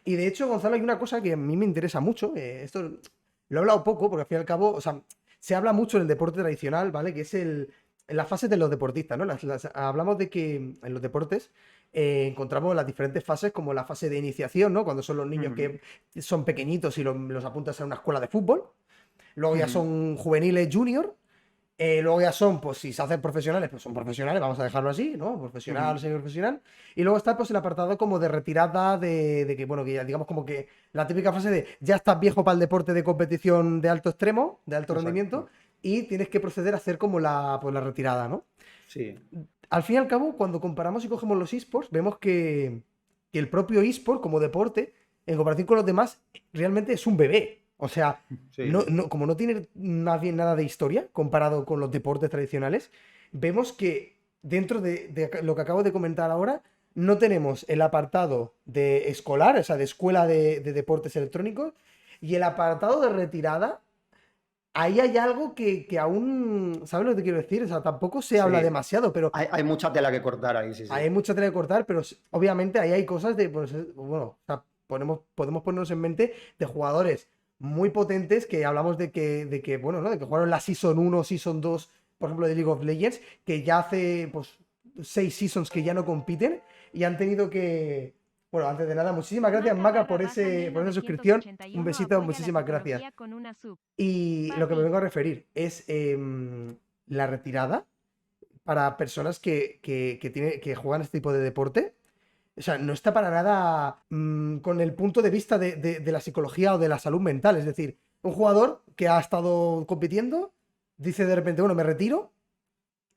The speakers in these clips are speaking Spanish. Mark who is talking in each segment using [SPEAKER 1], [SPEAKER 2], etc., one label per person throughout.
[SPEAKER 1] Y de hecho, Gonzalo, hay una cosa que a mí me interesa mucho. Esto lo he hablado poco, porque al fin y al cabo, o sea, se habla mucho en el deporte tradicional, ¿vale? Que es en las fases de los deportistas, ¿no? Hablamos de que en los deportes encontramos las diferentes fases, como la fase de iniciación, ¿no? Cuando son los niños
[SPEAKER 2] Ujú,
[SPEAKER 1] que son pequeñitos y los apuntas a una escuela de fútbol. Luego ya
[SPEAKER 2] ujú,
[SPEAKER 1] son juveniles junior. Luego ya son, pues si se hacen profesionales, pues son profesionales, vamos a dejarlo así, ¿no? Profesional,
[SPEAKER 2] ujú.
[SPEAKER 1] semiprofesional. Y luego está pues el apartado como de retirada, de que, bueno, que ya digamos como que la típica frase de ya estás viejo para el deporte de competición de alto extremo, de alto rendimiento,
[SPEAKER 2] Exacto.
[SPEAKER 1] y tienes que proceder a hacer como pues, la retirada, ¿no?
[SPEAKER 2] Sí,
[SPEAKER 1] Al fin y al cabo, cuando comparamos y cogemos los esports, vemos que el propio esport como deporte, en comparación con los demás, realmente es un bebé. O sea,
[SPEAKER 2] sí.
[SPEAKER 1] como no tiene más bien nada de historia comparado con los deportes tradicionales, vemos que dentro de lo que acabo de comentar ahora, no tenemos el apartado de escolar, o sea, de escuela de deportes electrónicos, y el apartado de retirada ahí hay algo que aún, ¿sabes lo que te quiero decir? O sea, tampoco se habla
[SPEAKER 2] Sí.
[SPEAKER 1] demasiado, pero
[SPEAKER 2] Hay mucha tela que cortar ahí, sí, sí.
[SPEAKER 1] hay mucha tela que cortar, pero obviamente ahí hay cosas de, pues, bueno, o sea, podemos ponernos en mente de jugadores muy potentes que hablamos de que, bueno, ¿no? De que jugaron la Season 1, Season 2, por ejemplo, de League of Legends, que ya hace, pues, 6 seasons que ya no compiten y han tenido que... Bueno, antes de nada, muchísimas gracias,
[SPEAKER 3] Maca
[SPEAKER 1] Maca,
[SPEAKER 3] barra baja
[SPEAKER 1] por esa suscripción. Un
[SPEAKER 3] 1981
[SPEAKER 1] besito,
[SPEAKER 3] apoya la
[SPEAKER 1] muchísimas gracias.
[SPEAKER 3] psicología con una sub.
[SPEAKER 1] Y lo que me
[SPEAKER 3] Papi.
[SPEAKER 1] vengo a referir es la retirada para personas que juegan este tipo de deporte. O sea, no está para nada con el punto de vista de la psicología o de la salud mental. Es decir, un jugador que ha estado compitiendo dice de repente, bueno, me retiro.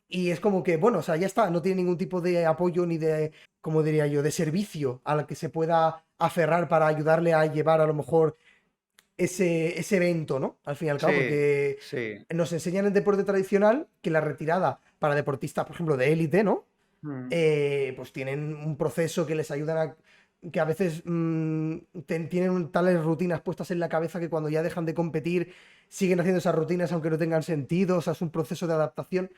[SPEAKER 1] Y es como que, bueno, o sea, ya está, no tiene ningún tipo de apoyo ni de, como diría yo, de servicio al que se pueda aferrar para ayudarle a llevar a lo mejor ese evento, ¿no? Al fin y al cabo,
[SPEAKER 2] Sí,
[SPEAKER 1] porque
[SPEAKER 2] sí.
[SPEAKER 1] nos enseñan en deporte tradicional que la retirada para deportistas, por ejemplo, de élite, ¿no?
[SPEAKER 2] Mm,
[SPEAKER 1] Pues tienen un proceso que les ayudan a... que a veces tienen tales rutinas puestas en la cabeza que cuando ya dejan de competir siguen haciendo esas rutinas aunque no tengan sentido, o sea, es un proceso de adaptación,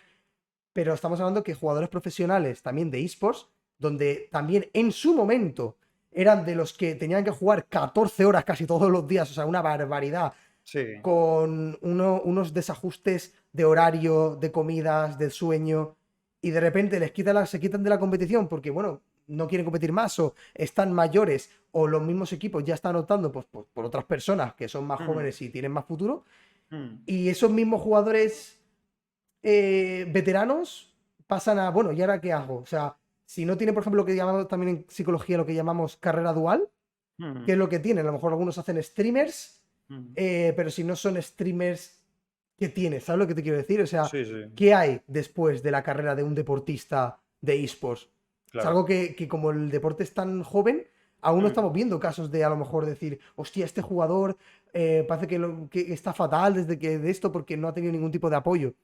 [SPEAKER 1] pero estamos hablando que jugadores profesionales también de esports, donde también en su momento eran de los que tenían que jugar 14 horas casi todos los días, o sea, una barbaridad,
[SPEAKER 2] sí.
[SPEAKER 1] con unos desajustes de horario, de comidas, del sueño, y de repente se quitan de la competición porque, bueno, no quieren competir más o están mayores o los mismos equipos ya están optando pues, por otras personas que son más
[SPEAKER 2] Mm,
[SPEAKER 1] jóvenes y tienen más futuro.
[SPEAKER 2] mm.
[SPEAKER 1] Y esos mismos jugadores veteranos pasan a, bueno, ¿y ahora qué hago? O sea, si no tiene, por ejemplo, lo que llamamos también en psicología, lo que llamamos carrera dual, ¿qué
[SPEAKER 2] Mm,
[SPEAKER 1] es lo que tienen? A lo mejor algunos hacen streamers,
[SPEAKER 2] mm.
[SPEAKER 1] pero si no son streamers, ¿qué tienes? ¿Sabes lo que te quiero decir? O sea,
[SPEAKER 2] Sí, sí,
[SPEAKER 1] ¿qué hay después de la carrera de un deportista de esports? Es
[SPEAKER 2] claro.
[SPEAKER 1] algo que como el deporte es tan joven, aún no
[SPEAKER 2] Mm,
[SPEAKER 1] estamos viendo casos de a lo mejor decir, hostia, este jugador parece que está fatal desde que de esto porque no ha tenido ningún tipo de apoyo.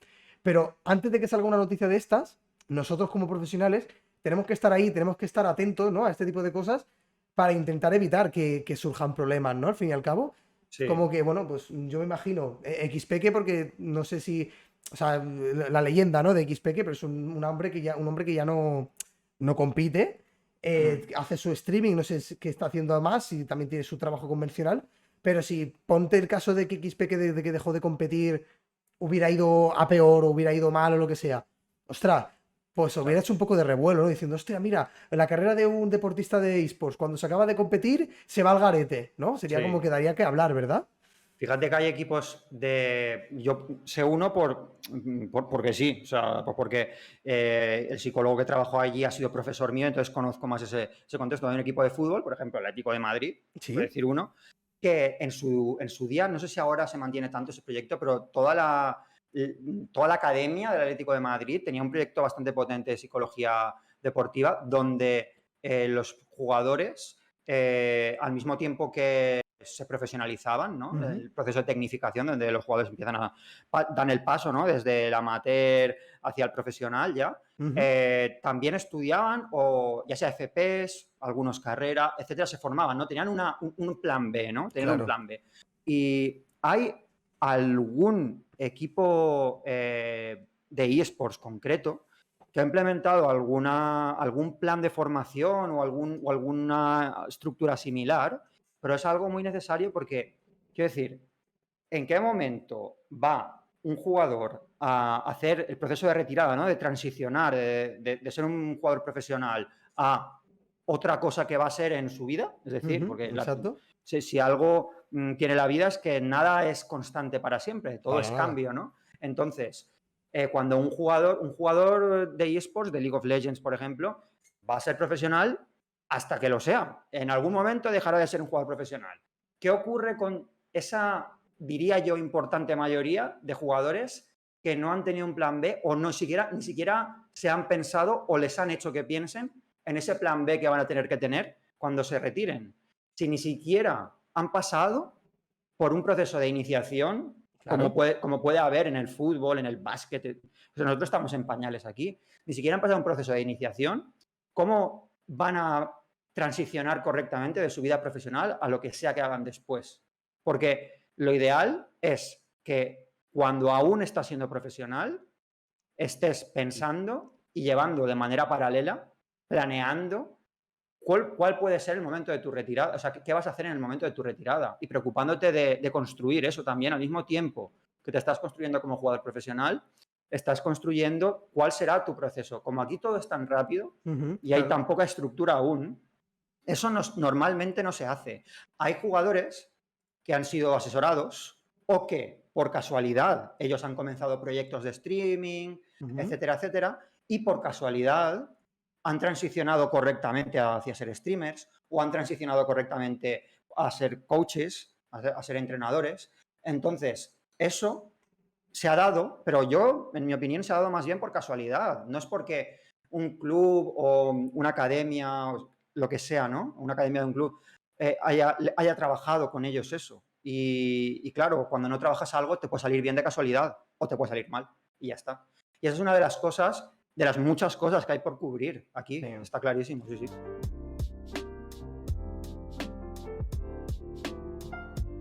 [SPEAKER 1] Pero antes de que salga una noticia de estas, nosotros como profesionales tenemos que estar ahí, tenemos que estar atentos, ¿no? A este tipo de cosas para intentar evitar que surjan problemas, ¿no? Al fin y al cabo.
[SPEAKER 2] sí.
[SPEAKER 1] Como que, bueno, pues yo me imagino XPK porque no sé si, o sea, la leyenda, ¿no? De XPK, pero es un hombre que ya no compite,
[SPEAKER 2] Mm,
[SPEAKER 1] hace su streaming, no sé qué está haciendo más, si también tiene su trabajo convencional, pero si ponte el caso de que XPK de que dejó de competir hubiera ido a peor o hubiera ido mal o lo que sea, ostras, pues hubiera
[SPEAKER 2] claro.
[SPEAKER 1] hecho un poco de revuelo, ¿no? Diciendo, hostia, mira, en la carrera de un deportista de esports, cuando se acaba de competir, se va al garete, ¿no? Sería como
[SPEAKER 2] Sí.
[SPEAKER 1] que daría que hablar, ¿verdad?
[SPEAKER 2] Fíjate que hay equipos de. Yo sé uno porque sí, o sea, pues porque el psicólogo que trabajó allí ha sido profesor mío, entonces conozco más ese contexto. Hay un equipo de fútbol, por ejemplo, el Atlético de Madrid, por
[SPEAKER 1] Sí.
[SPEAKER 2] decir uno, que en su día, no sé si ahora se mantiene tanto ese proyecto, pero toda la academia del Atlético de Madrid tenía un proyecto bastante potente de psicología deportiva, donde los jugadores, al mismo tiempo que se profesionalizaban, ¿no?
[SPEAKER 1] Ujú,
[SPEAKER 2] El proceso de tecnificación, donde los jugadores empiezan dan el paso, ¿no? Desde el amateur hacia el profesional ya.
[SPEAKER 1] ujú.
[SPEAKER 2] También estudiaban, o ya sea FPs, algunos carrera, etcétera, se formaban, ¿no? Tenían un plan B, ¿no? Tenían un
[SPEAKER 1] Claro.
[SPEAKER 2] plan B. Y hay algún equipo de eSports concreto que ha implementado algún plan de formación o alguna estructura similar pero es algo muy necesario porque, quiero decir, ¿en qué momento va un jugador a hacer el proceso de retirada, ¿no? De transicionar, de ser un jugador profesional a otra cosa que va a ser en su vida? Es decir, porque
[SPEAKER 1] Exacto.
[SPEAKER 2] si algo tiene la vida es que nada es constante para siempre, todo
[SPEAKER 1] Para
[SPEAKER 2] es
[SPEAKER 1] nada.
[SPEAKER 2] cambio, ¿no? Entonces, cuando un jugador de eSports, de League of Legends, por ejemplo, va a ser profesional hasta que lo sea. En algún momento dejará de ser un jugador profesional. ¿Qué ocurre con esa, diría yo, importante mayoría de jugadores que no han tenido un plan B o ni siquiera se han pensado o les han hecho que piensen en ese plan B que van a tener que tener cuando se retiren? Si ni siquiera han pasado por un proceso de iniciación,
[SPEAKER 1] Claro.
[SPEAKER 2] como puede haber en el fútbol, en el básquet. O sea, nosotros estamos en pañales aquí. Ni siquiera han pasado un proceso de iniciación. ¿Cómo van a transicionar correctamente de su vida profesional a lo que sea que hagan después? Porque lo ideal es que cuando aún estás siendo profesional, estés pensando y llevando de manera paralela, planeando cuál puede ser el momento de tu retirada, o sea, qué vas a hacer en el momento de tu retirada y preocupándote de construir eso también al mismo tiempo que te estás construyendo como jugador profesional, estás construyendo cuál será tu proceso. Como aquí todo es tan rápido y hay
[SPEAKER 1] Claro.
[SPEAKER 2] tan poca estructura aún, eso normalmente no se hace. Hay jugadores que han sido asesorados o que por casualidad ellos han comenzado proyectos de streaming, etcétera, etcétera, y por casualidad han transicionado correctamente hacia ser streamers o han transicionado correctamente a ser coaches, a ser entrenadores. Entonces, eso se ha dado, pero en mi opinión, se ha dado más bien por casualidad. No es porque un club o una academia, lo que sea, ¿no? Una academia de un club haya trabajado con ellos eso. Y claro, cuando no trabajas algo, te puede salir bien de casualidad o te puede salir mal y ya está. Y esa es una de las cosas, de las muchas cosas que hay por cubrir aquí,
[SPEAKER 1] Sí.
[SPEAKER 2] está clarísimo, sí, sí.